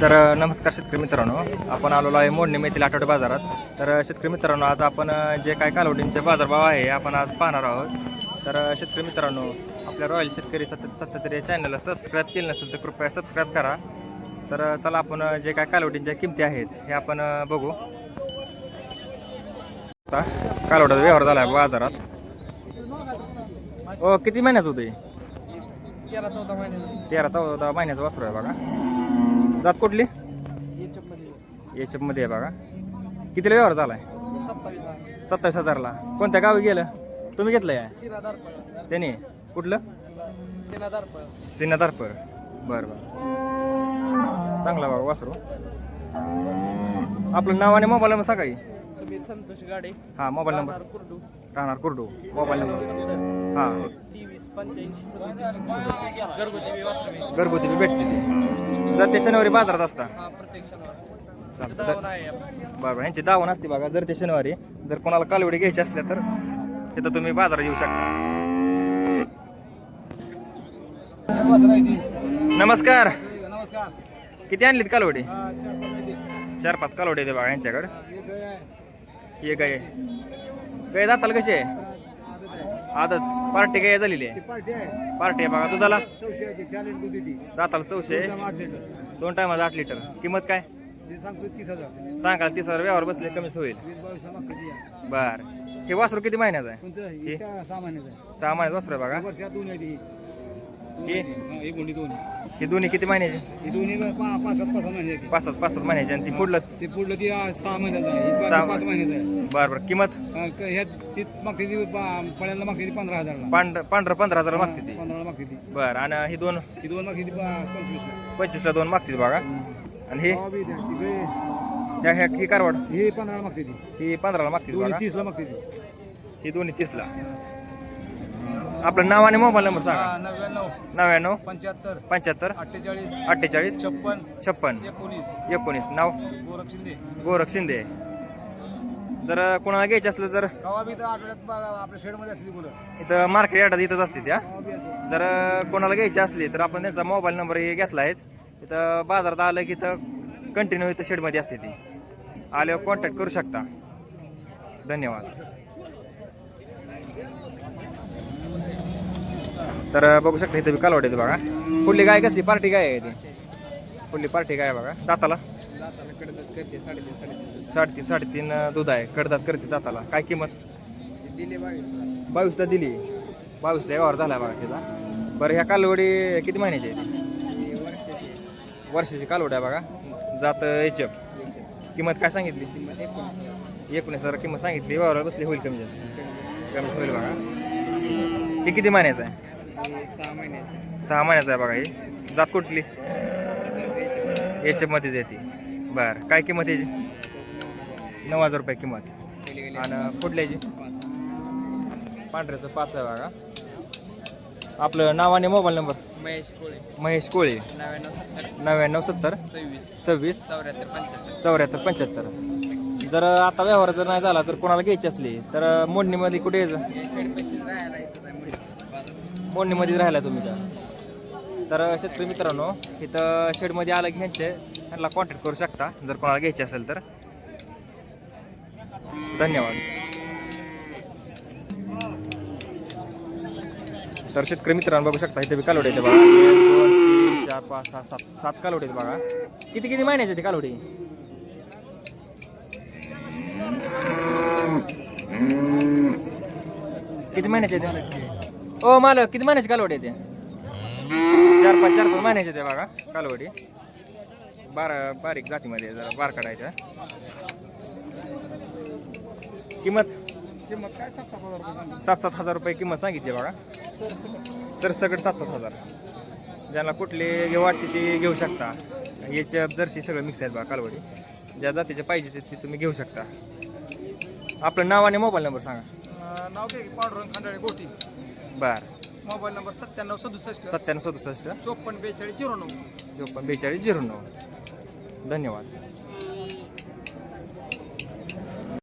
तर नमस्कार शेतकरी मित्रांनो, आपण आलेलो आहे मोडणी मेथील आठवडे बाजारात. तर शेतकरी मित्रांनो, आज आपण जे काय कालवडींचे बाजारभाव आहे आपण आज पाहणार आहोत. तर शेतकरी मित्रांनो, आपल्या रॉयल शेतकरी 77 या चॅनलला सबस्क्राईब केलं नसेल तर कृपया सबस्क्राईब करा. तर चला आपण जे काय कालवडींच्या किमती आहेत हे आपण बघू. आता कालवडाचा व्यवहार झाला आहे बाजारात. ओ किती महिन्याचं होते? 13-14 महिन्याचं वासरू आहे बघा. जात कुठली? एचएफ मध्ये आहे बघा. कितीला व्यवहार झालाय? 27,000ला. कोणत्या गावी गेलं? तुम्ही घेतलंय? त्याने कुठलं? सिनादारपर. बरं बरं, चांगला बघा वासरू. आपलं नाव आणि मोबाईल नंबर सांगा की. संतोष गाडे. हां, मोबाईल नंबर. राहणार कुर्डू. Mobile number. हां, 23-85-37. घरगुती बी भेटते ती. जर ते शनिवारी बाजारात असता. प्रत्येक शनिवारी. चालतं. बरं, यांची दावण असते बघा. जर ते शनिवारी जर कोणाला कालवडी घ्यायची असल्या तर तिथं तुम्ही बाजारात येऊ शकता. नमस्कार. नमस्कार. किती आणलीत कालवडी? 4-5 कालवडी येते बघा यांच्याकडे. हे गाय गाय दाताला कशी आहे? आदत. पार्टी गाय झालेली आहे. पार्टी आहे बघा. दुधाला दाताला 400. 2 टायमाला 8 लिटर. किंमत काय सांगाल? 30,000. व्यवहार बसले कमीच होईल. बर, हे वासरू किती महिन्याचं आहे? 6 महिन्याचं वासरू आहे बघा. हे दोन्ही किती महिन्याचे? 5-7 महिन्याचे. आणि ती पुढलं? ते पुढलं ती 6 महिन्याचं आहे. 5 महिन्याचं आहे. बरं बरं. किंमत? मागते ती पळ्याला मागते ती 15,000ला. पांढरं 15,000 मागते ती. 15ला मागते ती. बरं. आणि ही दोन मागते ती 25ला 2 मागते बघा. आणि हे ह्या ही कारवाड ही 15ला मागते ती. ही 15ला मागते बघा. 30ला मागते ती. ही दोन्ही 30ला. आपलं नाव आणि मोबाईल नंबर सांगा. 99 75 75 48 48 56 19. नाव? गोरख शिंदे. जर कोणाला घ्यायचे असलं तर आपल्या शेडमध्ये असली मुलं इथं मार्केट यार्डात इथंच असते त्या. जर कोणाला घ्यायची असली तर आपण त्यांचा मोबाईल नंबर हे घेतला आहेच. इथं बाजारात आलं की इथं कंटिन्यू इथं शेडमध्ये असते ती. आल्यावर कॉन्टॅक्ट करू शकता. धन्यवाद. तर बघू शकता इथे कालवड येते बघा. पुढली गाय कसली? पार्टी गाय आहे ती. पुढली पार्टी गाय बघा. दाताला 3.5 दूध आहे. कडदात करते दाताला. काय किंमत? 22ला दिली. 22ला व्यवहार झाला बघा तिला. बरं, ह्या कालवडी किती महिन्याची आहे? वर्षाची कालवडी आहे बघा. जात एचएफ. किंमत काय सांगितली? 19,000 किंमत सांगितली. व्यवहार बसली होईल कमी जास्त. कमीच होईल बघा. हे किती महिन्याचं आहे? 6 महिन्याचं आहे बघा. ही जात कुठली? एचएफ मध्येच येते. बरं, काय किंमत याची? 9,000 रुपये किंमत. आणि फुडल्याची? पांढऱ्याचं 5 आहे बघा. आपलं नाव आणि मोबाईल नंबर? महेश कोळे. 99 70 26 74 75. जर आता व्यवहार जर नाही झाला तर कोणाला घ्यायची असली तर मोडणीमध्ये कुठे यायचं? मोडणीमध्येच राहिला तुम्ही का? तर शेतकरी मित्रांनो, इथं शेडमध्ये आलं की ह्यांना कॉन्टॅक्ट करू शकता जर कोणाला घ्यायची असेल तर. धन्यवाद. तर शेतकरी मित्रांनो बघू शकता इथे कालवडी येते बघा. 1 2 3 4 5 6 7 कालवडी येते बघा. किती महिन्याची ती कालवडी? किती महिन्याची येते? ओ मालक, किती महिन्याची कालवडी येते? 4-5 महिन्याची येते बघा कालवडी. बारीक जातीमध्ये जरा बार काढायच्या. किंमत? काय 7,000 रुपये. 7,000 रुपये किंमत सांगितली बघा. सरसकट 7,000. ज्यांना कुठली वाटते ती घेऊ शकता. याच्या जर्सी सगळं मिक्स आहेत बघा कालवडी. ज्या जातीचे पाहिजे ते तुम्ही घेऊ शकता. आपलं नाव आणि मोबाईल नंबर सांगा. नाव काय? पांडुरंग खंडाळे गोटी. बरं. Mobile number 97 67 67 67 54 42 09. 54 42 09. धन्यवाद.